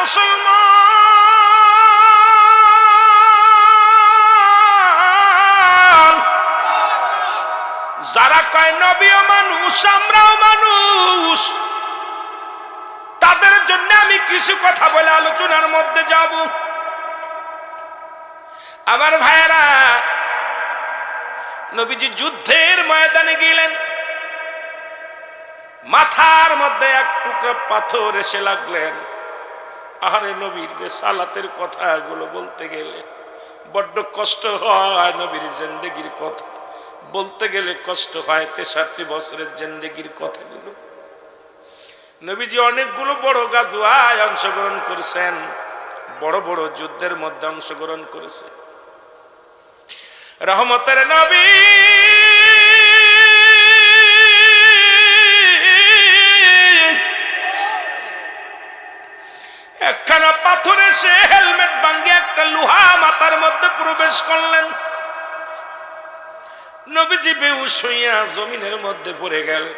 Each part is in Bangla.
মুসলমান, যারা কয় নবীও মানুষ আমরাও মানুষ, তাদের জন্য আমি কিছু কথা বলে আলোচনার মধ্যে যাব। আমার ভাইয়েরা, নবীজি যুদ্ধের ময়দানে গেলেন, মাথার মধ্যে এক টুকরা পাথর এসে লাগলেন। আরে নবীর রিসালাতের কথাগুলো বলতে গেলে বড্ড কষ্ট হয়। নবীর জিন্দেগির কথা বলতে গেলে কষ্ট হয়। 63 বছরের জিন্দেগির কথাগুলো। নবীজি অনেকগুলো বড় গাজওয়ায় অংশগ্রহণ করেছেন, বড় বড় যুদ্ধের মধ্যে অংশগ্রহণ করেছে। রহমতের নবী একখানা পাথরে সে হেলমেট ভাঙ্গে একটা লোহা মাথার মধ্যে প্রবেশ করলেন। নবীজি বেহুশ হইয়া জমিনের মধ্যে পড়ে গেলেন।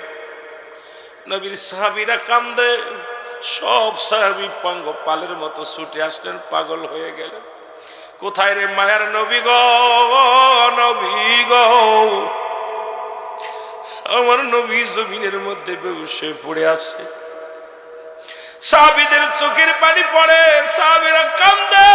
নবীর সাহাবীরা কান্দে, সব সাহাবী পাঙ্গপালের মতো ছুটে আসলেন, পাগল হয়ে গেলেন। কোথায় রে মায়ার নবী গো, নবী গো, আমার নবী জমিনের মধ্যে বেহুশ হয়ে পড়ে আছে। সাহাবীদের চোখের পানি পড়ে, সাহাবীরা কান্দে,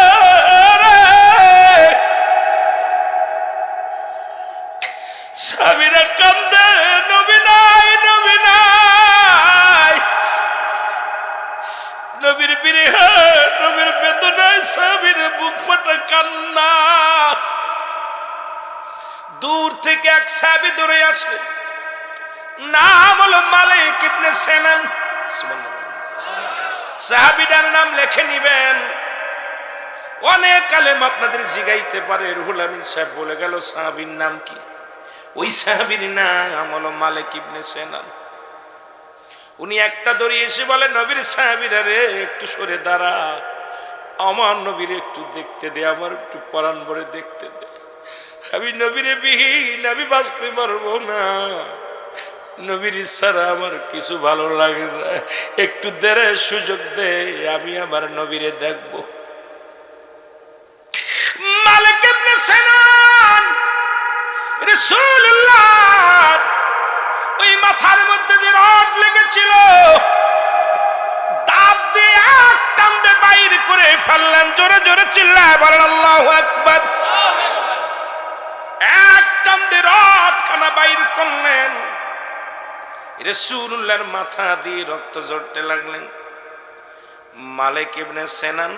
সাহাবীরা কান্দে, নবী নাই, নবী নাই। নবীর বিরহে, নবীর বেদনায় সাহাবীর বুক ফাটা কান্না। দূর থেকে এক সাহাবী দৌড়ে আসলেন, নাম হলো মালিক ইবনে সিনান। সাহাবীটার নাম লিখে নিবেন। অনেক আলেম আপনাদের জিগাইতে পারে, রুহুল আমিন সাহেব বলে গেল সাহাবীর নাম কি? ওই সাহাবীর নাম হলো মালিক ইবনে সিনান। উনি একটা দড়ি এসে বলে, নবীর সাহাবীরা রে একটু সরে দাঁড়া, আমার নবীর একটু দেখতে দে, আমার একটু পরাণ ভরে দেখতে দে। আমি নবীরে বিহীন আমি বাঁচতে পারবো না, নবীর ছাড়া আমার কিছু ভালো লাগে না, একটু দেরে সুযোগ দে, আমি আমার নবীরে দেখবো। মালিক ইবনে সিনান রাসূলুল্লাহ ওই মাথার মধ্যে যে রড লেগেছিল, দাঁত দিয়ে এক টানতে বাইর করে ফেললেন। জোরে জোরে চিল্লায় বলেন আল্লাহু আকবার। এক টানতে রড খানা বাইর করলেন। রাসূলুল্লাহর মাথা দিয়ে রক্ত ঝরতে লাগলেন। মালিক ইবনে সিনান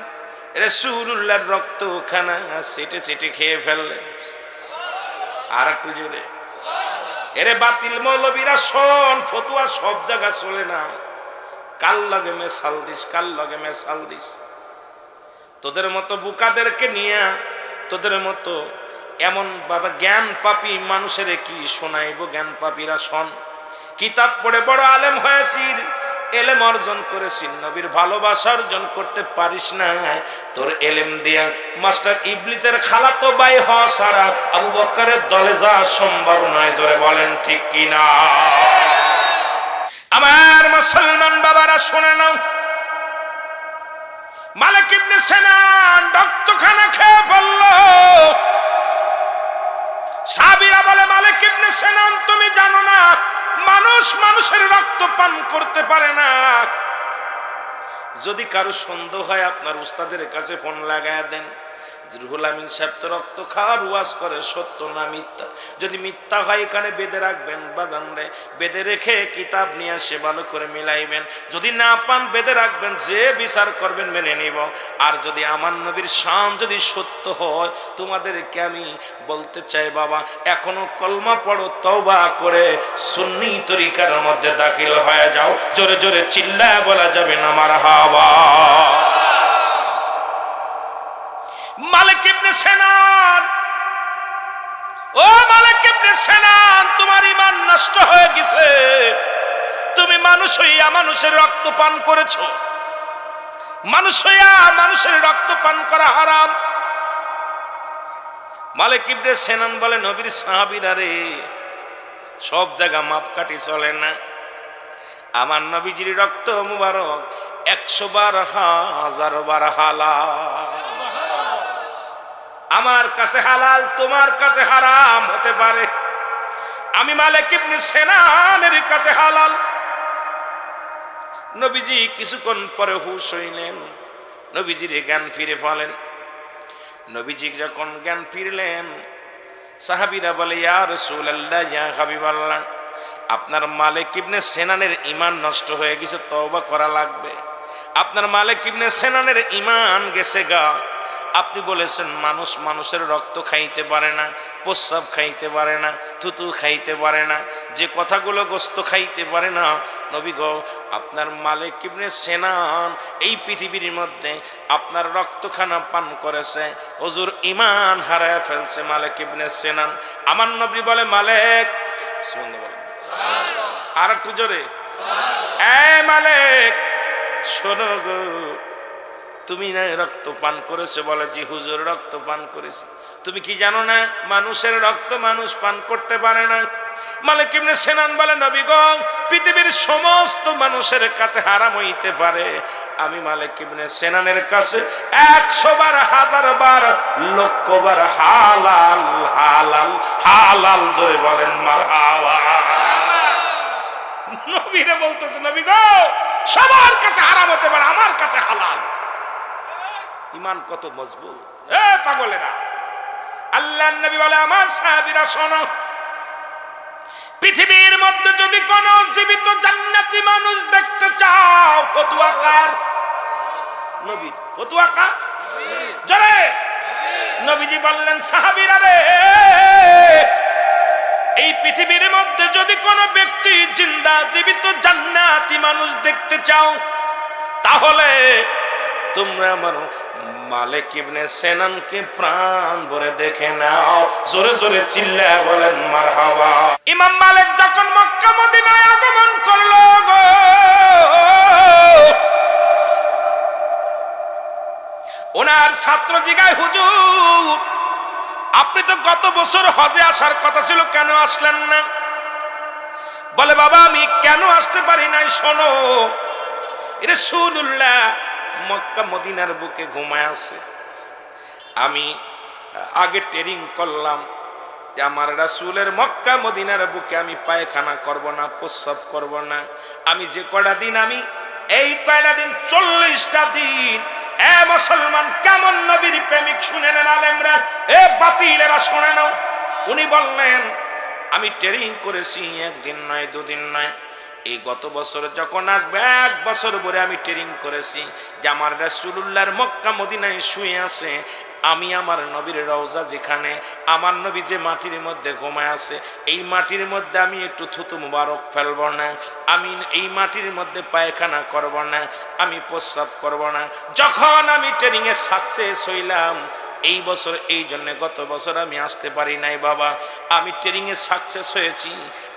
রাসূলুল্লাহর রক্ত খানা চেটে চেটে খেয়ে ফেললেন। আর একটু জোরে। এরে বাতিল মৌলবীরা শোন, ফতুয়া সব জায়গা চলে না। কাল লগে মেশাল দিস, কাল লগে মেশাল দিস। তোদের মতো বুকাদেরকে নিয়ে, তোদের মতো এমন বাবা জ্ঞান পাপী মানুষের কি শোনাইব? জ্ঞান পাপীরা শোন, কিতাব পড়ে বড় আলেম হয়েছি, এলেম অর্জন করেছি, নবীর ভালোবাসা অর্জন করতে পারিস না। তোর এলেম দিয়া মাস্টার ইবলিসের খালাতো ভাই হওয়া ছাড়া আবু বকরের দলে যাওয়া সম্ভব নয়। জোরে বলেন ঠিক কিনা? আমার মুসলমান বাবারা শুনে নাও, মালিক ইবনে সিনান রক্তখানা খেয়ে ফেলল। সাহাবীরা বলে, মালিক ইবনে সিনান তুমি জানো না মানুষ মানুষের রক্ত পান করতে পারে না। যদি কারো সন্দেহ হয় আপনার উস্তাদের কাছে ফোন লাগায় দেন। রুহুল আমিন সাহেব তো রক্ত খাওয়ার ওয়াজ করে, সত্য না মিথ্যা? যদি মিথ্যা হয় এখানে বেঁধে রাখবেন, বাজান রে বেঁধে রেখে কিতাব নিয়ে আসে ভালো করে মিলাইবেন। যদি না পান বেঁধে রাখবেন, যে বিচার করবেন মেনে নিব। আর যদি আমার নবীর শান যদি সত্য হয়, তোমাদেরকে আমি বলতে চাই বাবা, এখনো কলমা পড়ো, তওবা করে সুন্নি তরিকার মধ্যে দাখিল হয়ে যাও। জোরে জোরে চিল্লায় বলা যাবে না মারহাবা। মালিক ইবনে সিনান, ও মালিক ইবনে সিনান, তোমার ঈমান নষ্ট হয়ে গেছে। তুমি মানুষ হইয়া মানুষের রক্ত পান করেছো। মানুষ হইয়া মানুষের রক্ত পান করা হারাম। মালিক ইবনে সিনান বলে, নবীর সাহাবীরা রে, সব জায়গা মাপকাঠি চলে না। আমার নবীজির রক্ত মুবারক 100 বার 1000 বার হালাল। আমার কাছে হালাল, তোমার কাছে হারাম হতে পারে। আমি মালিক ইবনে সিনানের কাছে হালাল। নবীজি কিছুক্ষণ পরে হুঁশ হইলেন, নবীজির জ্ঞান ফিরে পেলেন। নবীজি যখন জ্ঞান ফিরলেন, সাহাবীরা বলে, ইয়া রাসূলুল্লাহ, ইয়া হাবিবাল্লাহ, আপনার মালিক ইবনে সিনানের ঈমান নষ্ট হয়ে গেছে, তওবা করা লাগবে। আপনার মালিক ইবনে সিনানের ঈমান গেছে গা। আপনি বলেছেন মানুষ মানুষের রক্ত খাইতে পারে না, প্রস্রাব খাইতে পারে না, থুতু খাইতে পারে না, যে কথাগুলো গোস্ত খাইতে পারে না। নবী গো, আপনার মালিক ইবনে সিনান এই পৃথিবীর মধ্যে আপনার রক্তখানা পান করেছে, হুজুর ঈমান হারায় ফেলছে মালিক ইবনে সিনান। আমার নবী বলে, মালিক, আর একটু জোরে, এ মালিক শোনো গো, তুমি না রক্ত পান করেছো? বলে, জি হুজুর, রক্ত পান করেছি। তুমি কি জানো না মানুষের রক্ত মানুষ পান করতে পারে না? মালিক ইবনে সিনান বলে, নবী গো, পৃথিবীর সমস্ত মানুষের কাছে হারাম হইতে পারে, আমি মালিক ইবনে সিনানের কাছে 100 বার 1000 বার লক্ষ বার হালাল হালাল হালাল। জোরে বলেন মারহাবা। নবীরা বলতেছে, নবী গো, সবার কাছে হারাম হতে পারে, আমার কাছে হালাল। ঈমান কত মজবুত! এ পাগলেরা, আল্লাহর নবী বলে, আমার সাহাবীরা শোনো, পৃথিবীর মধ্যে যদি কোন জীবিত জান্নাতি মানুষ দেখতে চাও, ফতুয়া কার? নবীর। ফতুয়া কার? জোরে। নবীজি বললেন, সাহাবীরা রে, এই পৃথিবীর মধ্যে যদি কোন ব্যক্তি জিন্দা জীবিত জান্নাতি মানুষ দেখতে চাও, তাহলে তোমরা আমার মালিক ইবনে সিনানকে প্রাণ ভরে দেখে নাও। জোরে জোরে চিল্লায়া বলেন মারহাবা। ইমাম মালিক যখন মক্কা মদিনায় আগমন করলো গো, ওনার ছাত্র জিগায়, হুজুর, আপনি তো গত বছর হজে আসার কথা ছিল, কেন আসলেন না? বলে, বাবা, আমি কেন আসতে পারি নাই? শোনো, রাসূলুল্লাহ মক্কা মদিনার বুকে ঘুমায় আছে। আমি আগে ট্রেনিং করলাম যে আমার রাসূলের মক্কা মদিনার বুকে আমি পায়খানা করব না, প্রস্রাব করব না। আমি যে কয়টা দিন, আমি এই কয়টা দিন 40টা দিন, এ মুসলমান, কেমন নবীর প্রেমিক শুনে নেন আলেমরা, এ বাতিলেরা শুনে নাও। উনি বললেন, আমি ট্রেনিং করেছি, একদিন নয়, দুদিন নয়, এই গত বছর যখন আসবে 1 বছর পরে আমি ট্রেনিং করেছি যে আমার রাসূলুল্লাহর মক্কা মদিনায় শুয়ে আছে, আমি আমার নবীর রওজা যেখানে, আমার নবী যে মাটির মধ্যে ঘুমায় আছে, এই মাটির মধ্যে আমি একটু থুতু মুবারক ফেলব না, আমি এই মাটির মধ্যে পায়খানা করব না, আমি প্রস্রাব করব না। যখন আমি ট্রেনিংয়ে সাকসেস হইলাম, এই বছর, এই জন্য গত বছর আমি আসতে পারি নাই বাবা, আমি ট্রেনিংয়ে সাকসেস হয়েছি।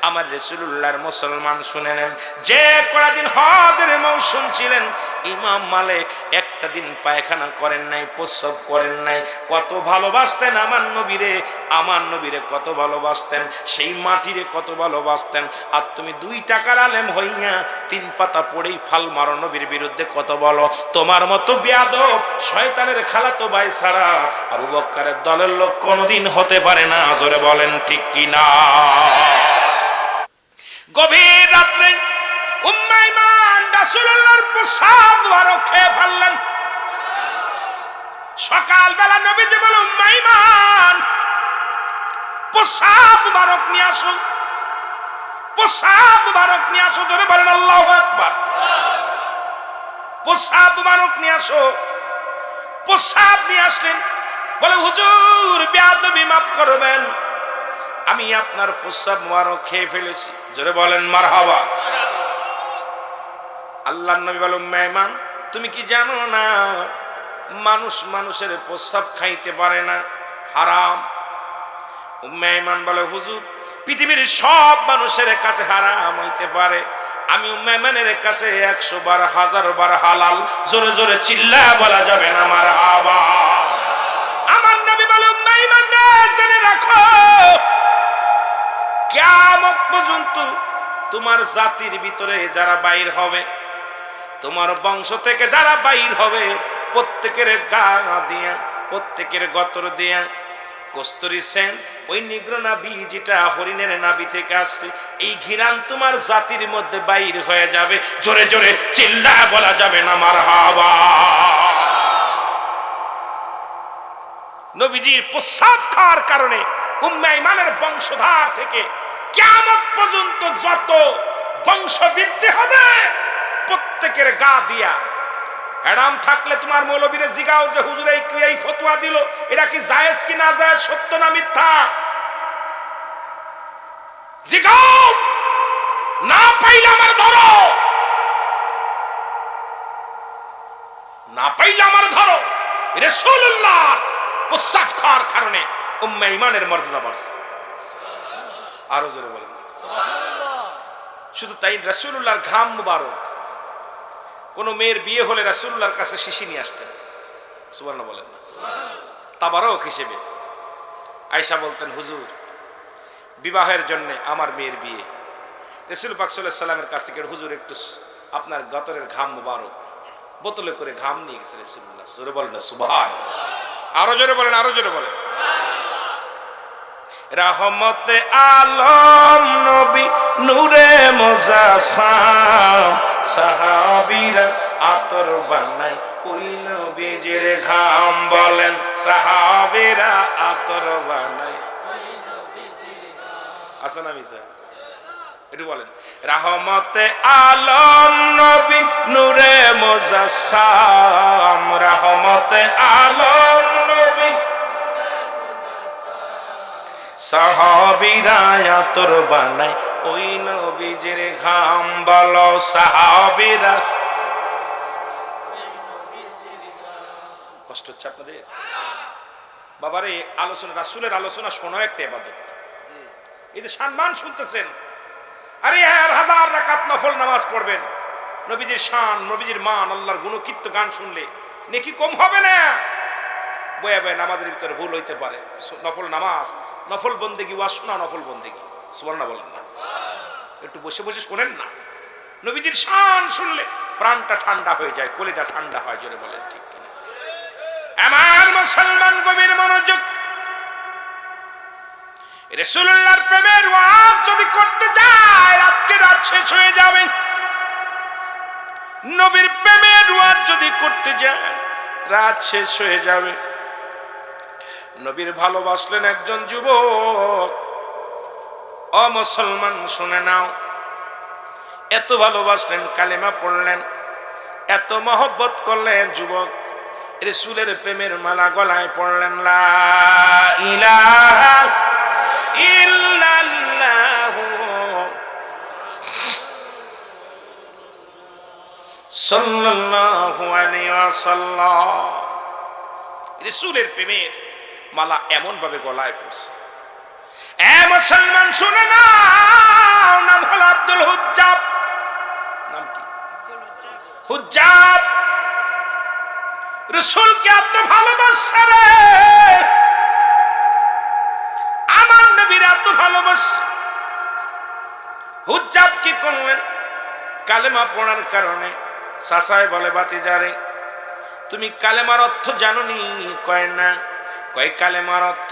আমার রাসূলুল্লাহর মুসলমান শুনে নেন, যে কয়দিন হজের মৌসুম ছিলেন, ইমাম মালিক একটা দিন পায়খানা করেন নাই, প্রস্রাব করেন নাই। কত ভালোবাসতেন আমার নবীরে, আমার নবীরে কত ভালোবাসতেন, সেই মাটিরে কত ভালোবাসতেন। আর তুমি 2 টাকার আলেম হইয়া 3 পাতা পড়েই ফাল মারো নবীর বিরুদ্ধে, কত বলো। তোমার মতো বেয়াদব শয়তানের খালাতো ভাই ছাড়া আবু বকরের দলের লোক কোনদিন হতে পারে না। জোরে বলেন ঠিক কি না? গভীর রাত্রে উম্মে ঈমান রাসূলুল্লাহর প্রসাদ মুবারক খেয়ে ফেললেন। সকালবেলা নবীজি বলে, উম্মে ঈমান, প্রসাদ মুবারক নিয়ে আসো, প্রসাদ মুবারক নিয়ে আসো। জোরে বলেন আল্লাহু আকবার। প্রসাদ মুবারক নিয়ে আসো। প্রসাদ নিয়ে আসলেন। বলে, হুজুর, বেয়াদবি মাফ করবেন, আমি আপনার প্রস্রাব মুবারক খেয়ে ফেলেছি। জোরে বলেন মারহাবা। আল্লাহর নবী বলেন, উম্মে ঈমান, তুমি কি জানো না মানুষ মানুষের প্রস্রাব খাইতে পারে না, হারাম? উম্মে ঈমান বলে, হুজুর, পৃথিবীর সব মানুষের কাছে হারাম হইতে পারে, আমি উম্মে ঈমানের কাছে 100 বার 1000 বার হালাল। জোরে জোরে চিল্লায়া বলা যাবে না মারহাবা। আমার নবী বলে, উম্মে ঈমান রে, জেনে রাখো, কিয়ামত পর্যন্ত তোমার জাতির ভিতরে যারা বাইর হবে, তোমার বংশ থেকে যারা বাইর হবে প্রত্যেকের গা দিয়া, প্রত্যেকের গতর দিয়া কস্তুরী সেন, ওই নিগ্র নাবি যেটা হরিণের নাবি থেকে আসছে, এই ঘিরান তোমার জাতির মধ্যে বাইর হয়ে যাবে। জোরে জোরে চিল্লা বলা যাবে না মারহাবা। নবীজির প্রস্রাব খাওয়ার কারণে উম্মে ঈমানের বংশধার থেকে কিয়ামত পর্যন্ত যত বংশবৃদ্ধি হবে প্রত্যেকের গা দিয়া হেরাম থাকলে তোমার মৌলবীরে জিগাও যে হুজুর এই ফতোয়া দিল, এটা কি জায়েজ কি না জায়েজ, সত্য না মিথ্যা, জিগাও। না পাইলে আমার ধরো, না পাইলে আমার ধরো। রাসূলুল্লাহর প্রস্রাব খাওয়ার কারণে উম্মে ঈমানের মর্যাদা বাড়ছে। আরো জোরে বলেন সুবহানাল্লাহ। শুধু তাই, রাসূলুল্লাহর ঘাম মুবারক। কোন মেয়ের বিয়ে হলে রাসূলুল্লাহর কাছে শিশি নিয়ে আসতেন, সুবহানাল্লাহ বলেন না। তাবারক হিসেবে আয়েশা বলতেন, হুজুর বিবাহের জন্য আমার মেয়ের বিয়ে, রাসূল পাক সাল্লাল্লাহু আলাইহি সাল্লামের কাছ থেকে হুজুর একটু আপনার গতরের ঘাম মুবারক, বোতলে করে ঘাম নিয়ে গেছে রাসূলুল্লাহ। জোরে বলেন না সুবহানাল্লাহ। আরো জোরে বলেন, আরো জোরে বলেন। রহমতে আলম নবী নূরে মুজাসসাম, সাহাবীরা আতর বানায় ওই নবীজির ঘাম। বলেন সাহাবীরা আতর বানায় ওই নবীজির ঘাম। আসেন আমি স্যার একটু বলেন। রহমতে আলম নবী নূরে মুজাসসাম, রহমতে আলম নবী সাহাবীরা আতর বানায় ওই নবীজির ঘাম। বলো সাহাবীরা। কষ্ট হচ্ছে আপনাদের বাবারে? আলোচনা, রাসূলের আলোচনা শোনা একটা ইবাদত। এই যে সম্মান শুনতেছেন, আরে হাজার রাকাত নফল নামাজ পড়বেন, নবীজির শান, নবীজির মান, আল্লাহর গুণকীর্ত গান শুনলে নেকি কম হবে না। বয়া বয়া নামাজের ভিতরে ভুল হইতে পারে, নফল নামাজ, নফল বন্দেগী, ওয়াজ শোনা নফল বন্দেগী, সুবহানাল্লাহ বলেন না। একটু বসে বসে শোনেন না, নবীজির শান শুনলে প্রাণটা ঠান্ডা হয়ে যায়, কলিটা ঠান্ডা হয়। জোরে বলেন ঠিক কিনা? আমার মুসলমান গভীর মনোযোগ। রাসূলুল্লাহর প্রেমের ওয়াজ যদি করতে যায় রাতকে রাত শেষ হয়ে যাবে। নবীর প্রেমের ওয়াজ যদি করতে যায় রাত শেষ হয়ে যাবে। নবীর ভালোবাসলেন একজন যুবক। ও মুসলমান শুনে নাও, এত ভালোবাসলেন, কালেমা পড়লেন, এত মহব্বত করলেন যুবক, রাসূলের প্রেমের মালা গলায় পড়লেন, লা ইলাহা ইল্লাল্লাহু সাল্লাল্লাহু আলাইহি ওয়াসাল্লাম। রাসূলের প্রেমের মালা এমন ভাবে গলায় পড়ছে। এ মুসলমান শুনে নাও, নাম হলো আব্দুল হুজ্জাব। নাম কি? হুজ্জাব। রাসূলকে এত ভালোবাসে রে, আমার নবীর এত ভালোবাসে। হুজ্জাব কি করলেন? কালেমা পড়ার কারণে চাচায় বলে, বাতিজারে তুমি কালেমার অর্থ জানোনি? কয় না। কয় কালেমার অর্থ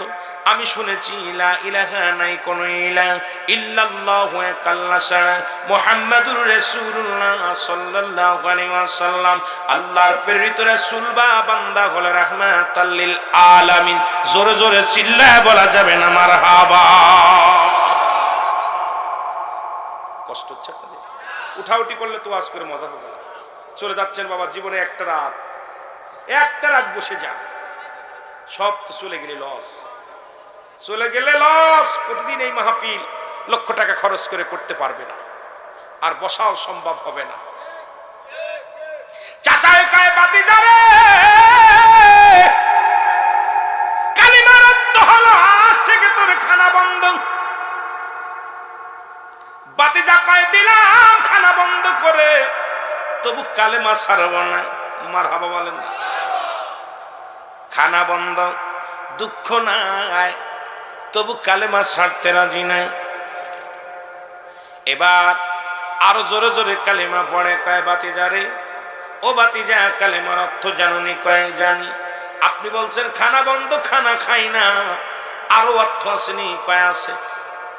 আমি শুনেছি লা ইলাহা, নাই কোন ইলাহ, ইল্লাল্লাহু এক আল্লাহ ছাড়া, মুহাম্মাদুর রাসূলুল্লাহ সাল্লাল্লাহু আলাইহি ওয়াসাল্লাম আল্লাহর প্রেরিত রাসূল বা বান্দা হলো রাহমাতাল লিল আলামিন। জোরে জোরে চিল্লায় বলা যাবে না মারহাবা। কষ্ট হচ্ছে আপনাদের? উঠাউটি করলে তো ওয়াজ করে মজা হবে না। চলে যাচ্ছেন বাবা, জীবনে একটা রাত বসে যান, সব তো চলে গেলে লস, চলে গেলে লস। প্রতিদিন এই মাহফিল লক্ষ টাকা খরচ করে করতে পারবে না, আর বসাও সম্ভব হবে না। চাচাই কয়, বাতিজারে কালিমার অর্থ হলো আজ থেকে তোর খানা বন্ধ। বাতিজা কয়, দিলাম খানা বন্ধ করে, তবু কালেমা ছাড়ব না। মারহাবা বলেন। খানা বন্ধ, দুঃখ নাই, তবু কালেমা ছাড়তে রাজি নাই। এবার আরো জোরে জোরে কালেমা পড়ে, কয় বাতিজারে ও ভাতিজা কালেমার অর্থ জানুনি? কয় জানি। আপনি বলছেন খানা বন্ধ, খানা খাই না, আরো অর্থ আসেনি? কয় আছে।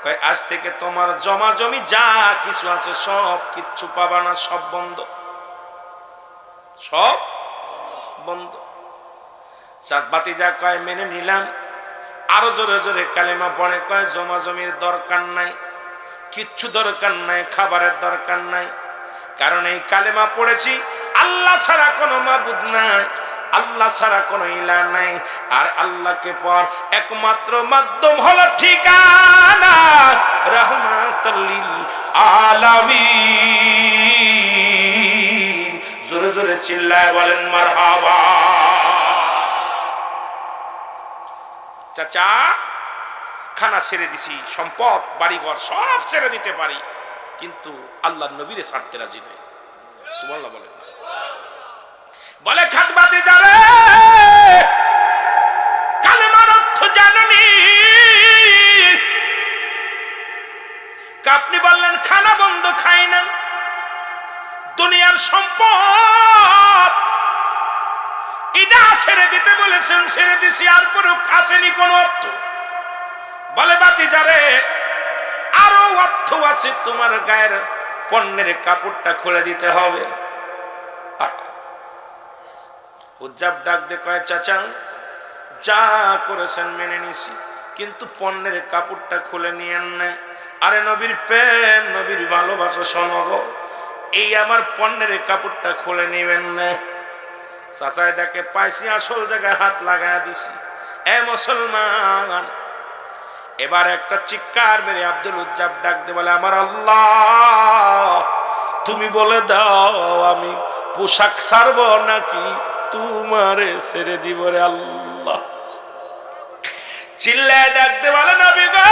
কয় আজ থেকে তোমার জমা জমি যা কিছু আছে সব কিচ্ছু পাবা না, সব বন্ধ, সব বন্ধ। ভাতিজা কয় মেনে নিলাম। আরো জোরে জোরে কালেমা পড়ে। কয় জমা জমির দরকার নাই, কিচ্ছু দরকার নাই, খাবারের দরকার নাই, কারণ এই কালেমা পড়েছি আল্লাহ ছাড়া কোনো মাবুদ নাই, আল্লাহ ছাড়া কোনো ইলাহ নাই, আর আল্লাহকে পর একমাত্র মাধ্যম হলো ঠিকানা রাহমাতুল লিল আলামিন। জোরে জোরে চিল্লায় বলেন মারহাবা। চাচা খানা ছেড়ে দিছি, সম্পদ বাড়িঘর সব ছেড়ে দিতে পারি, কিন্তু আল্লাহর নবীরে ছাড়তে রাজি নয়। সুবহানাল্লাহ বলেন। বলে খাতবাতি যাবে কালেমার অর্থ জানেনি? আপনি বললেন খানা বন্ধ, খাই না, দুনিয়ার সম্পদ এটা ছেড়ে দিতে বলেছেন, ছেড়ে দিছি, আর পরে আসেনি কোন অর্থ। বলে বাতি যারে আরো অর্থ আছে, তোমার গায়ের পণ্যের কাপড়টা খুলে দিতে হবে। উজ্জাব ডাক দে কয় চাচা যা করেছেন মেনে নিছি, কিন্তু পণ্যের কাপড়টা খুলে নিয়েন না। আরে নবীর প্রেম, নবীর ভালোবাসা শোনব, এই আমার পণ্যের কাপড়টা খুলে নিবেন না। চাচাই দেখে পাইছি আসল জায়গায় হাত লাগায় দিছি। এ মুসলমান, এবার একটা চিৎকার মেরে আব্দুল উজ্জাব ডাক দে বলে আমার আল্লাহ তুমি বলে দাও আমি পোশাক ছাড়বো নাকি তোমারে ছেড়ে দিব রে আল্লাহ। চিল্লায় ডাক দে বলে নবী গো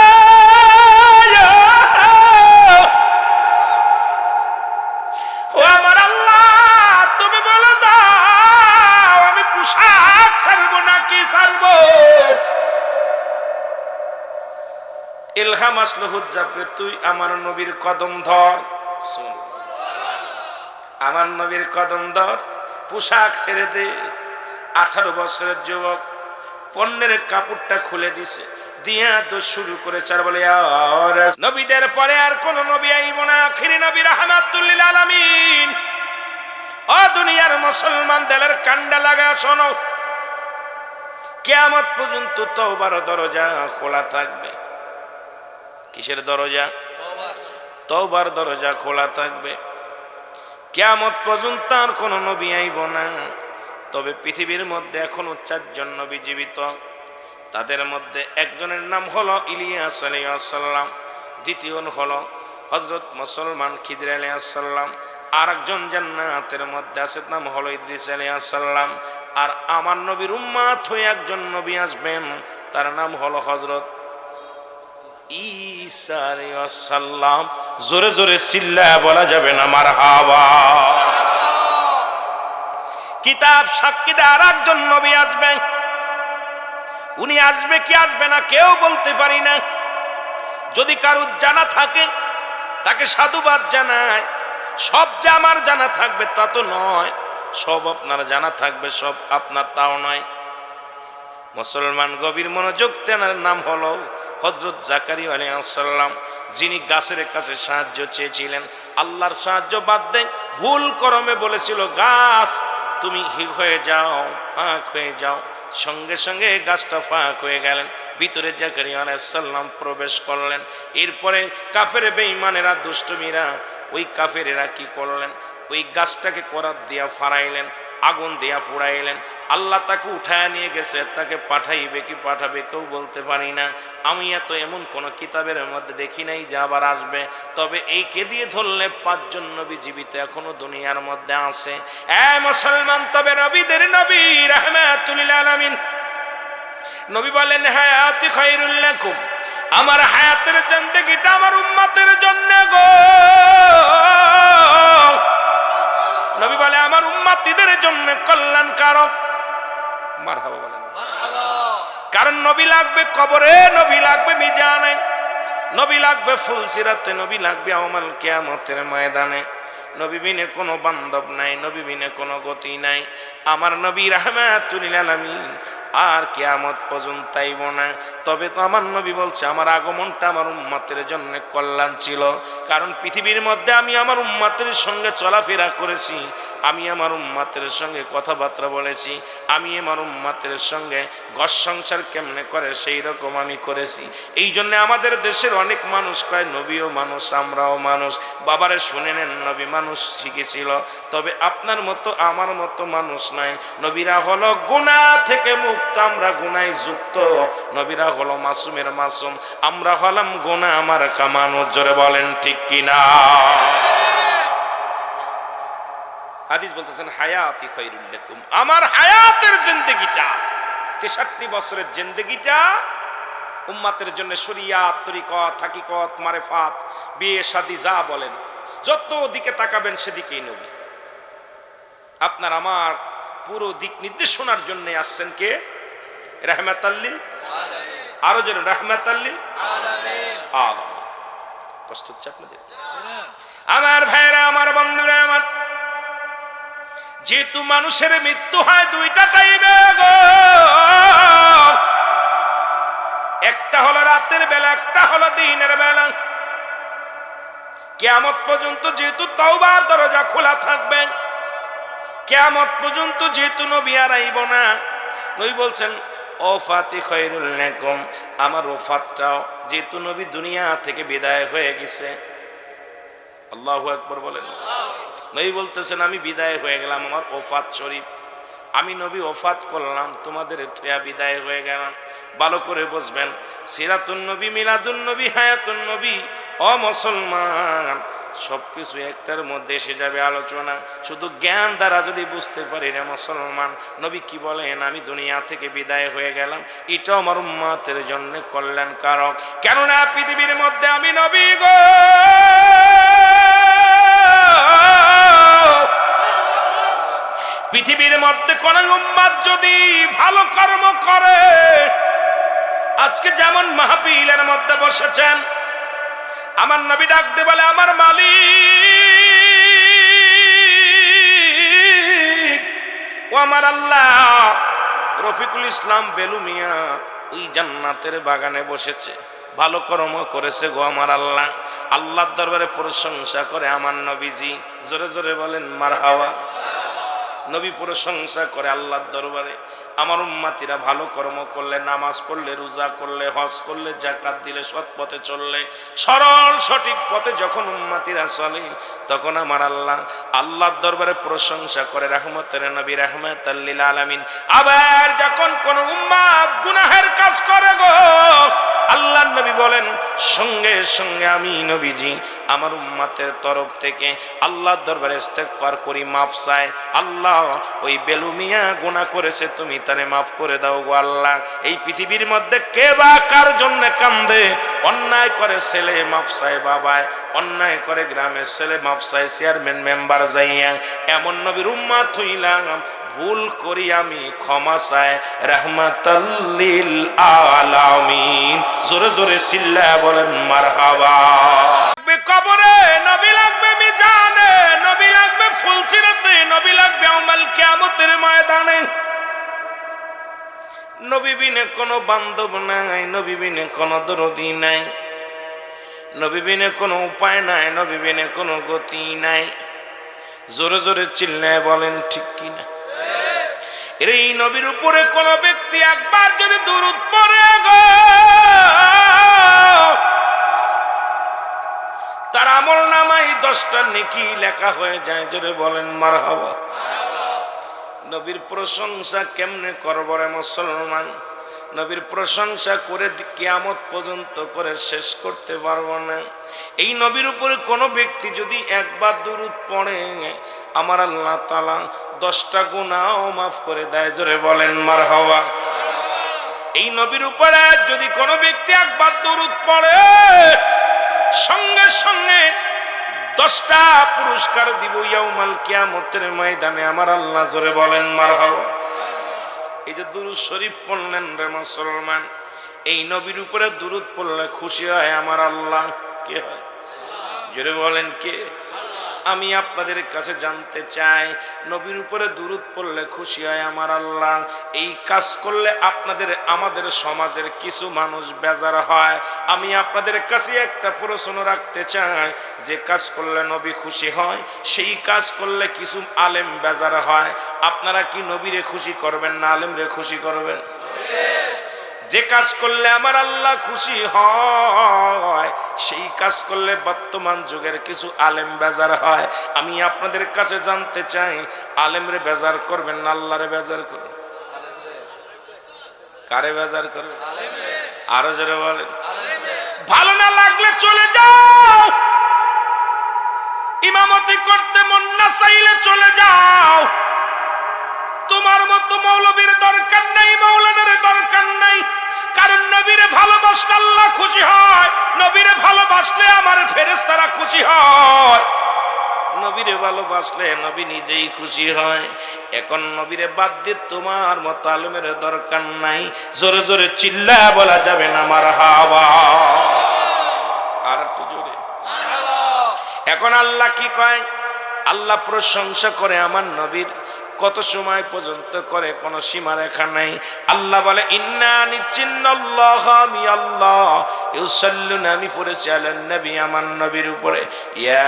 ও আমার আল্লাহ তুমি বলে দাও আমি পোশাক ছাড়বো নাকি ছাড়বো। ইলহাম আসলো হুজ্জাবরে তুই আমার নবীর কদম ধর, আমার নবীর কদম ধর, পোশাক ছেড়ে দে। 18 বছরের যুবক পণ্যের কাপড়টা খুলে দিছে, দিয়া তো শুরু করেছে আর বলে নবীদের পরে আর কোন নবী আইব না, আখিরি নবী রাহমাতুল লিল আলামিন। ও দুনিয়ার মুসলমান দিলের কান্ডা লাগা শোনো, কিয়ামত পর্যন্ত তওবার দরজা খোলা থাকবে। কিসের দরজা? তওবার দরজা খোলা থাকবে। কিয়ামত পর্যন্ত আর কোন নবী আইব না। তবে পৃথিবীর মধ্যে এখনো 4 জন নবী জীবিত। তাদের মধ্যে একজনের নাম হলো ইলিয়াস আলাইহিস সালাম, দ্বিতীয় হলো হযরত মুসলমান খিজর আলাইহিস সালাম, আর একজন জান্নাতের মধ্যে আছে নাম হলো ইদ্রিস আলাইহিস সালাম। আর আমার নবীর উম্মত হয়ে একজন নবী আসবেন, তার নাম হলো হযরত ঈসা আলাইহিস সালাম। জোরে জোরে চিল্লায় বলা যাবে না মারহাবা। কিতাব সাক্ষী দেয় আর একজন নবী আসবেন। উনি আসবে কি আসবে না কেউ বলতে পারি না। যদি কারুর জানা থাকে তাকে সাধুবাদ জানায়। সব যে আমার জানা থাকবে তা তো নয়, সব আপনার জানা থাকবে সব আপনার তাও নয়। মুসলমান গভীর মনোযোগ তেনার নাম হলো হযরত জাকারিয়া আলাইহিস সালাম, যিনি গাছের কাছে সাহায্য চেয়েছিলেন। আল্লাহর সাহায্য বাদ দেন, ভুল করমে বলেছিল গাছ তুমি হয়ে যাও, ফাঁক হয়ে যাও। সঙ্গে সঙ্গে গাছটা ফাঁক হয়ে গেলেন, ভিতরে জাকারিয়া আলাইহিস সালাম প্রবেশ করলেন। এরপরে কাফের বেঈমানেরা দুষ্টমিরা ওই কাফেরেরা কি করলেন, ওই গাছটাকে করাত দিয়া ফাড়াইলেন, আগুন দিয়া পোড়াইলেন। আল্লাহ তাকে উঠায় নিয়ে গেছে, তাকে পাঠাইবে কি পাঠাবে কেউ বলতে পারি না। আমি এত এমন কোন কিতাবের মধ্যে দেখি নাই যে আবার আসবে। তবে এইকে দিয়ে ধরলে 5 জন নবী জীবিত এখনো দুনিয়ার মধ্যে আছে। এ মুসলমান, তবে নবীদের নবী রাহমাতুল লিল আলামিন নবী বলেন হায়াতি খায়রুল লাকুম, আমার হায়াতের জিন্দেগিটা আমার উম্মতের জন্য গো। নবী বলে আমার উম্মতিদের জন্য কল্যাণকারক। মারহাবা বলেন। কারণ নবী লাগবে কবরে, নবী লাগবে মিজানে, নবী লাগবে ফুলসিরাতে, নবী লাগবে ইয়াউমুল কিয়ামতের ময়দানে। নবী বিনে কোনো বান্ধব নাই, নবী বিনে কোনো গতি নাই। আমার নবী রাহমাতুল লিল আলামিন আর কিয়ামত পর্যন্ত আইব না। তবে তো আমার নবী বলছে আমার আগমনটা আমার উম্মতের জন্য কল্যাণ ছিল, কারণ পৃথিবীর মধ্যে আমি আমার উম্মতের সঙ্গে চলাফেরা করেছি, আমি আমার উম্মতের সঙ্গে কথাবার্তা বলেছি, আমি আমার উম্মতের সঙ্গে ঘর সংসার কেমনে করে সেই রকম আমি করেছি। এই জন্য আমাদের দেশের অনেক মানুষ কয় নবীও মানুষ আমরাও মানুষ। বাবারে শুনে নেন, নবী মানুষ শিখেছিল, তবে আপনার মতো আমার মতো মানুষ নাই। নবীরা হলো গুনাহ থেকে মুক্ত, আমরা গুনায় যুক্ত। নবীরা হলো মাসুমের মাসুম, আমরা হলাম গুনাহ আমার কামানো। জোরে বলেন ঠিক কিনা? হাদিস বলতেছেন হায়াতি খায়রুল লাকুম, আমার হায়াতের জিন্দেগিটা 63 বছরের জিন্দেগিটা উম্মতের জন্য শরিয়াত, তরিকত, হাকিকত, মারিফাত, বিয়ে শাদী যা বলেন যত দিকে তাকাবেন সেদিকেই নবী। আপনার আমার পুরো দিক নির্দেশনার জন্য আসছেন কে? রাহমাতাল লিল আলামিন। আরো যেন রাহমাতাল লিল আলামিন। কষ্ট হচ্ছে আপনাদের? আমার ভাইরা, আমার বন্ধুরা, আমার যেহেতু মানুষের মৃত্যু হয় দুইটা টাইমে গো, একটা হলো রাতের বেলা, একটা হলো দিনের বেলা। কিয়ামত পর্যন্ত যেহেতু তওবার দরজা খোলা থাকবে, কিয়ামত পর্যন্ত যেহেতু নবী আর আইব না, নবী বলছেন ওফাতি খায়রুল লাকুম, আমার ওফাতটাও যেহেতু নবী দুনিয়া থেকে বিদায় হয়ে গেছে। আল্লাহু আকবার বলেন। নবী বলতেছেন আমি বিদায় হয়ে গেলাম, আমার ওফাত শরীফ, আমি নবী ওফাত করলাম, তোমাদের থুয়া বিদায় হয়ে গেলাম। ভালো করে বুঝবেন, সিরাতুন নবী, মিলাদুন নবী, হায়াতুন নবী, ও মুসলমান সবকিছু একটার মধ্যে এসে যাবে আলোচনা। শুধু জ্ঞান দ্বারা যদি বুঝতে পারি না মুসলমান, নবী কি বলেন আমি দুনিয়া থেকে বিদায় হয়ে গেলাম, এটা আমার উম্মতের জন্য কল্যাণকারক। কেননা পৃথিবীর মধ্যে আমি নবী গো, পৃথিবীর মধ্যে কোন উম্মত যদি ভালো কর্ম করে, আজকে যেমন মাহফিলের মধ্যে বসেছেন, আমার নবী ডাকতে বলে আমার মালিক ও আমার আল্লাহ। রফিকুল ইসলাম বেলু মিয়া ওই জান্নাতের বাগানে বসেছে, ভালো কর্ম করেছে গো আমার আল্লাহ। আল্লাহর দরবারে প্রশংসা করে আমার নবীজি। জোরে জোরে বলেন মারহাবা। নবী প্রশংসা করে আল্লাহর দরবারে। আমার উম্মতিরা ভালো কর্ম করলে, নামাজ পড়লে, রোজা করলে, হজ করলে, যাকাত দিলে, সৎ পথে চললে, সরল সঠিক পথে যখন উম্মতিরা চলে, তখন আমার আল্লাহ আল্লাহর দরবারে প্রশংসা করে রাহমাতের নবী রাহমাতাল লিল আলামিন। আবার যখন কোন উম্মত গুনাহের কাজ করে গো, আল্লাহর নবী বলেন সঙ্গে সঙ্গে আমি নবীজি আমার উম্মতের তরফ থেকে আল্লাহর দরবারে ইস্তেগফার করি, মাফ চাই। আল্লাহ ওই বেলু মিয়া গুনাহ করেছে, তুমি তারে মাফ করে দাও গো আল্লাহ। এই পৃথিবীর মধ্যে কে বা কার জন্য কান্দে? অন্যায় করে ছেলে মাফ চায় বাবায়, অন্যায় করে গ্রামের ছেলে মাফ চায় চেয়ারম্যান মেম্বার যাইয়া। এমন নবীর উম্মত হইলাম, ভুল করি আমি ক্ষমা চাই রাহমাতাল লিল আলামিন। জোরে জোরে চিল্লায়া বলেন মারহাবা। কবরে নবী লাগবে, মিজানে নবী লাগবে, ফুলসিরাতে নবী লাগবে, ইয়াউমাল কিয়ামতের ময়দানে। নবী বিনে কোনো বান্ধব নাই, নবী বিনে কোনো দরদি নাই, নবী বিনে কোনো উপায় নাই, নবী বিনে কোনো গতি নাই। জোরে জোরে চিল্লায় বলেন ঠিক কিনা? এই নবীর উপরে কোন ব্যক্তি একবার যদি দুরূদ পড়ে গো, তার আমল নামায় 10টা নেকি লেখা হয়ে যায়। জোরে বলেন মারহাবা। নবীর প্রশংসা কেমনে করব রে মুসলমান? নবীর প্রশংসা করে কিয়ামত পর্যন্ত করে শেষ করতে পারবো না। এই নবীর উপরে কোনো ব্যক্তি যদি একবার দুরূদ পড়ে, আমার আল্লাহ তাআলা 10টা গুনাহ মাফ করে দেয়। জোরে বলেন মারহাবা। এই নবীর উপরে যদি কোনো ব্যক্তি একবার দুরূদ পড়ে, সঙ্গে সঙ্গে 10টা পুরস্কার দিব ইয়াউমাল কিয়ামতের ময়দানে আমার আল্লাহ। জোরে বলেন মারহাবা। এই যে দুরূদ শরীফ পড়লেন রে মুসলমান, এই নবীর উপরে দুরূদ পড়লে খুশি হয় আমার আল্লাহ। কে হয়? জোরে বলেন কে? আমি আপনাদের কাছে জানতে চাই, নবীর উপরে দুরূদ পড়লে খুশি হয় আমার আল্লাহ। এই কাজ করলে আপনাদের আমাদের সমাজের কিছু মানুষ বেজার হয়। আমি আপনাদের কাছে একটা প্রশ্ন রাখতে চাই, যে কাজ করলে নবী খুশি হয়, সেই কাজ করলে কিছু আলেম বেজার হয়। আপনারা কি নবীরে খুশি করবেন না আলেমরে খুশি করবেন? যে কাজ করলে আমার আল্লাহ খুশি হয়, সেই কাজ করলে বর্তমান যুগের কিছু আলেম বেজার হয়। আমি আপনাদের কাছে জানতে চাই, আলেমরে বেজার করবেন না আল্লাহরে বেজার করবেন? কারে বেজার করবেন? আরো জোরে বলেন। ভালো না লাগলে চলে যাও, ইমামতি করতে মন না চাইলে চলে যাও। তোমার মতো মৌলবীর দরকার নাই, মৌলানার দরকার নাই। কারণ নবীরে ভালোবাসলে আল্লাহ খুশি হয়, নবীরে ভালোবাসলে আমার ফেরেশতারা খুশি হয়, নবীরে ভালোবাসলে নবী নিজেই খুশি হয়। এখন নবীরে বাদ দিয়ে তোমার মতো আলেমের দরকার নাই। জোরে জোরে চিল্লা বলা যাবে না মারহাবা? আর একটু জোরে। এখন আল্লাহ কি কয়? আল্লাহ প্রশংসা করে আমার নবীর, কত সময় পর্যন্ত করে, কোনো সীমা রেখা নাই। আল্লাহ বলে ইন্না নিচিন্নাল্লাহ, আমি আল্লাহ ইউসাল্লুনা, আমি পড়েছি আলান নবী, আমার নবীর উপরে। ইয়া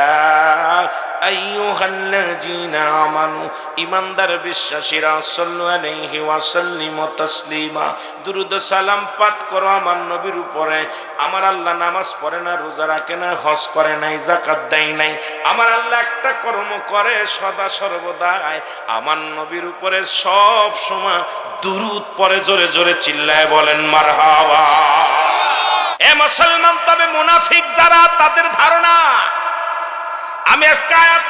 আইয়ুহাল্লাযীনা আমানু, ঈমানদার বিশ্বাসীরা, সাল্লু আলাইহি ওয়া সাল্লিমু তাসলিমা, দুরূদ সালাম পাঠ করো আমার নবীর উপরে। আমার আল্লাহ নামাজ পড়ে না, রোজা রাখে না, হজ করে নাই, যাকাত দেয় নাই। আমার আল্লাহ একটা কর্ম করে সদা সর্বদাই, আমার নবীর উপরে সব সময় দুরূদ পড়ে। জোরে জোরে চিল্লায় বলেন মারহাবা। এ মুসলমান, তবে মুনাফিক যারা, তাদের ধারণা, আমি আজকে আয়াত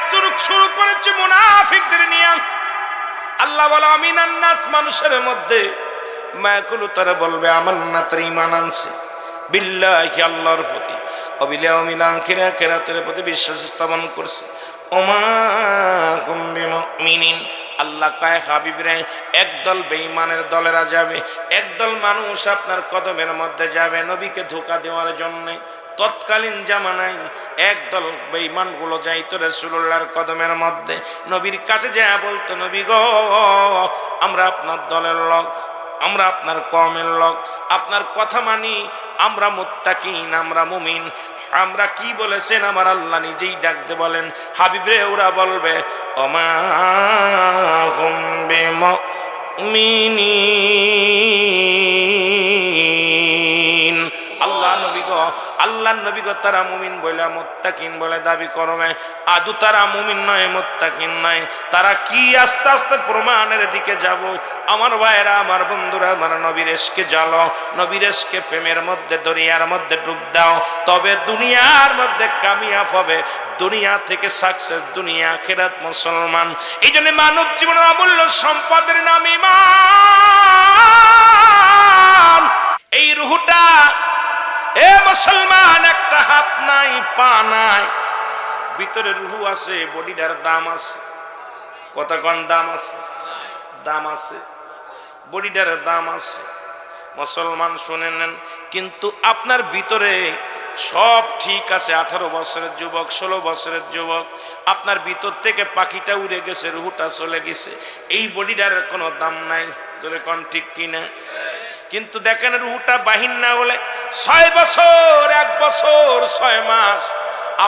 শুরু করেছি মুনাফিকদের নিয়ে। আল্লাহ বলে আমিনান নাস, মানুষের মধ্যে মায়াকুলু, তারা বলবে আমান্না, তারা ঈমান আনছে, বিল্লাহি, আল্লাহর প্রতি, ওয়াবিল ইয়াউমিল আখির, আখিরাতের প্রতি বিশ্বাস স্থাপন করছে। ওমা হুম বিমুমিনিন, আল্লাহ কয় হাবিবরে, একদল বেঈমানের দলেরা যাবে, একদল মানুষ আপনার কদমের মধ্যে যাবে নবীকে ধোঁকা দেওয়ার জন্য। তৎকালীন জামানায় একদল বেঈমান গুলো যাইতো রাসূলুল্লাহর কদমের মধ্যে, নবীর কাছে যায় বলতো, নবী গো, আমরা আপনার দলের লোক, আমরা আপনার কওমের লোক, আপনার কথা মানি, আমরা মুত্তাকিন, আমরা মুমিন। আমরা কি বলেছেন আমার আল্লাহ নিজেই ডাকতে বলেন, হাবিবরে, ওরা বলবে ওমা হুম বিমুমিনিন, আল্লাহ নবী গো, আল্লাহ নবী গো, তারা মুমিন বলে মুত্তাকিন বলে দাবি করবে, আদু তারা মুমিন নয়, মুত্তাকিন নয়। তারা কি? আস্তে আস্তে প্রমাণের দিকে যাব। আমার ভাইয়েরা, আমার বন্ধুরা, আমার নবীর ইশকে জ্বালো, নবীর ইশকে প্রেমের মধ্যে, দরিয়ার মধ্যে ডুব দাও, তবে দুনিয়ার মধ্যে কামিয়াব হবে, দুনিয়া থেকে সাকসেস, দুনিয়া আখিরাত। মুসলমান, এই জন্য মানব জীবনের অমূল্য সম্পদের নাম ঈমান। এই রূহটা, এ মুসলমান, একটা হাত নাই, পা নাই, ভিতরে রূহ আছে, বডিটার দাম আছে। কতক্ষণ দাম আছে? দাম আছে, বডিটার দাম আছে। মুসলমান শুনে নেন, কিন্তু আপনার ভিতরে সব ঠিক আছে। 18 বছরের যুবক, 16 বছরের যুবক, আপনার ভিতর থেকে পাখিটা উড়ে গেছে, রূহটা চলে গেছে, এই বডিটার কোনো দাম নাই। যদি কোন ঠিক কিনা? কিন্তু দেখেন, রূহটা বাহির না হলে 6 বছর, 1 বছর 6 মাস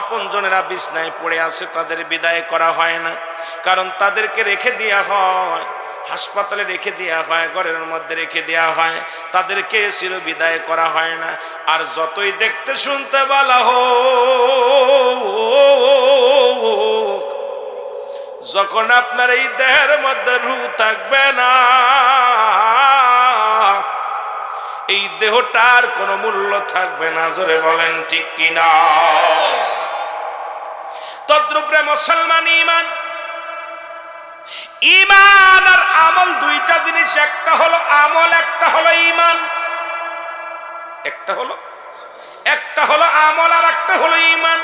আপন জনেরা বিছনায় পড়ে আছে, তাদের বিদায় করা হয় না। কারণ তাদেরকে রেখে দেওয়া হয়, হাসপাতালে রেখে দেওয়া হয়, ঘরের মধ্যে রেখে দেওয়া হয়, তাদেরকে চির বিদায় করা হয় না। আর যতই দেখতে শুনতে বলা হোক, যখন আপনার এই দেহের মধ্যে রূহ থাকবে না, এই দেহটার কোনো মূল্য থাকবে না। জোরে বলেন ঠিক কিনা? তদ্রূপে মুসলমান, ঈমান, ঈমান আর আমল দুইটা জিনিস, একটা হলো আমল, একটা হলো ঈমান। একটা হলো আমল আর একটা হলো ঈমান।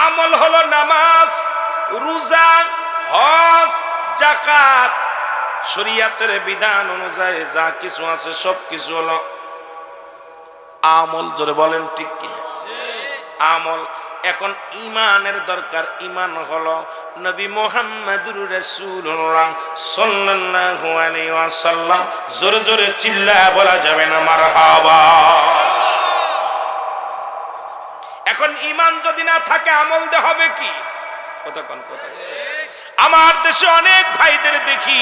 আমল হলো নামাজ, রোজা, হজ, যাকাত, শরীয়তের বিধান অনুযায়ী যা কিছু আছে সব কিছু হলো আমল। জোরে বলেন ঠিক কিনা? আমল। এখন ইমানের দরকার। ইমান হলো নবী মুহাম্মদুর রাসূলুল্লাহ সাল্লাল্লাহু আলাইহি ওয়াসাল্লাম। জোরে জোরে চিল্লায়া বলা যাবে না মারহাবা। এখন ইমান যদি না থাকে আমল দে হবে কি? কথা আমার দেশে অনেক ভাইদের দেখি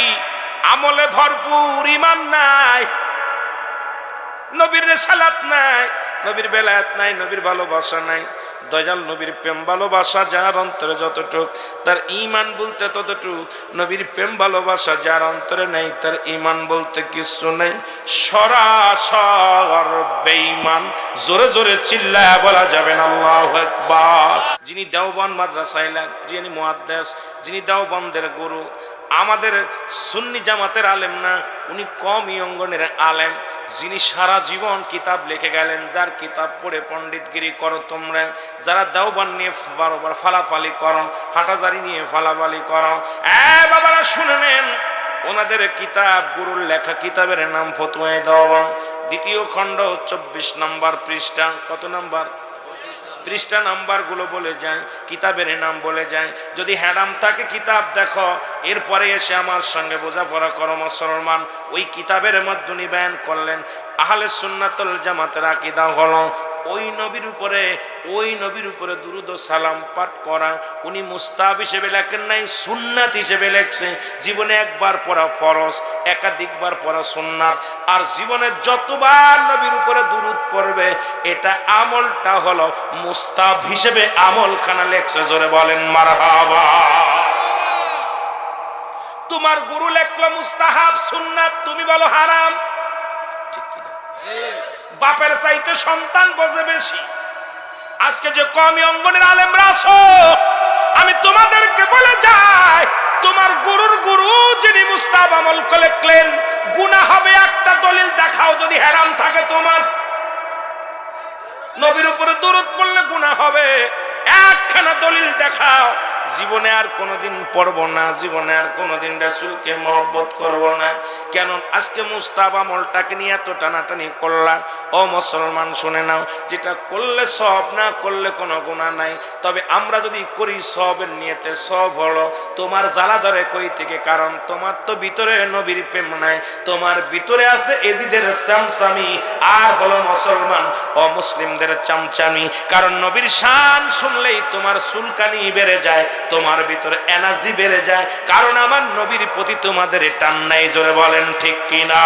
আমলে ভরপুর, ইমান নাই, নবীর রিসালাত নাই, নবীর বেলায়েত নাই, নবীর ভালোবাসা নাই। দয়াল নবীর প্রেম ভালোবাসা যার অন্তরে যতটুক, তার ইমান বলতে ততটুক। নবীর প্রেম ভালোবাসা যার অন্তরে নেই, তার ইমান বলতে কিছু নেই। সরাসর বেঈমান। জোরে জোরে চিল্লায়া বলা যাবে না আল্লাহু আকবার। যিনি দেওবন্দ মাদ্রাসায়, যিনি মুহাদ্দিস, যিনি দেওবন্দের গুরু, আমাদের সুন্নি জামাতের আলেম না, উনি কওমি অঙ্গনের আলেম, যিনি সারা জীবন কিতাব লিখে গেলেন। যার কিতাব পড়ে পণ্ডিতগিরি করো তোমরা, যারা দেওবন্দ নিয়ে বারবার ফালাফালি করো, হাটাজারি নিয়ে ফালাফালি করো, বাবারা শুনে নেন, ওনাদের কিতাব, গুরুর লেখা কিতাবের নাম ফতোয়ায়ে দেওবন্দ, দ্বিতীয় খণ্ড 24 নম্বর পৃষ্ঠা। কত নম্বর পৃষ্ঠা? নাম্বার গুলো বলে যায়, কিতাবের নাম বলে যায়। যদি হ্যাডাম থাকে কিতাব দেখো, এরপরে এসে আমার সঙ্গে বোঝাপড়া করো মুসলমান। ওই কিতাবের মধ্যে উনি বয়ান করলেন আহলে সুন্নাতুল জামাতের আকীদা হলো ওই নবীর উপরে দুরূদ ও সালাম পাঠ করা। উনি মুস্তাহাব হিসেবে লেখেন নাই, সুন্নাত হিসেবে লেখছে। জীবনে একবার পড়া ফরজ, একাধিকবার পড়া সুন্নাত। আর জীবনে যতবার নবীর উপরে দুরূদ পড়বে, এটা আমলটা হলো মুস্তাহাব হিসেবে আমলখানা লেখছে। জোরে বলেন মারহাবা। তোমার গুরু লেখলো মুস্তাহাব সুন্নাত, তুমি বলো হারাম। ঠিক কিনা? বাপের চাইতে সন্তান বোঝে বেশি। আজকে যে কওমি অঙ্গনের আলেমরা আছো, আমি তোমাদেরকে বলে যাই, তোমার গুরুর গুরু যিনি মুস্তাহাব আমল লিখলেন, গুনাহ হবে একটা দলিল দেখাও যদি হারাম থাকে। তোমার নবীর উপরে দরুদ পড়লে গুনাহ হবে, একখানা দলিল দেখাও। জীবনে আর কোনোদিন পড়বো না, জীবনে আর কোনোদিন রাসূলকে মহব্বত করবো না। কেন আজকে মুস্তাহাব আমলটাকে নিয়ে এত টানাটানি করলা? ও মুসলমান শুনে নাও, যেটা করলে সওয়াব, না করলে কোনো গুনাহ নাই। তবে আমরা যদি করি সওয়াবের নিয়তে, সওয়াব হলো তোমার জ্বালা ধরে কই থেকে? কারণ তোমার তো ভিতরে নবীর প্রেম নাই, তোমার ভিতরে আছে এজিদের চামচামি, আর হলো মুসলমান ও মুসলিমদের চামচামি। কারণ নবীর শান শুনলেই তোমার চুলকানি বেড়ে যায়, তোমার ভিতরে এনার্জি বেড়ে যায়, কারণ আমার নবীর প্রতি তোমাদের টান নাই। জোরে বলেন ঠিক কিনা?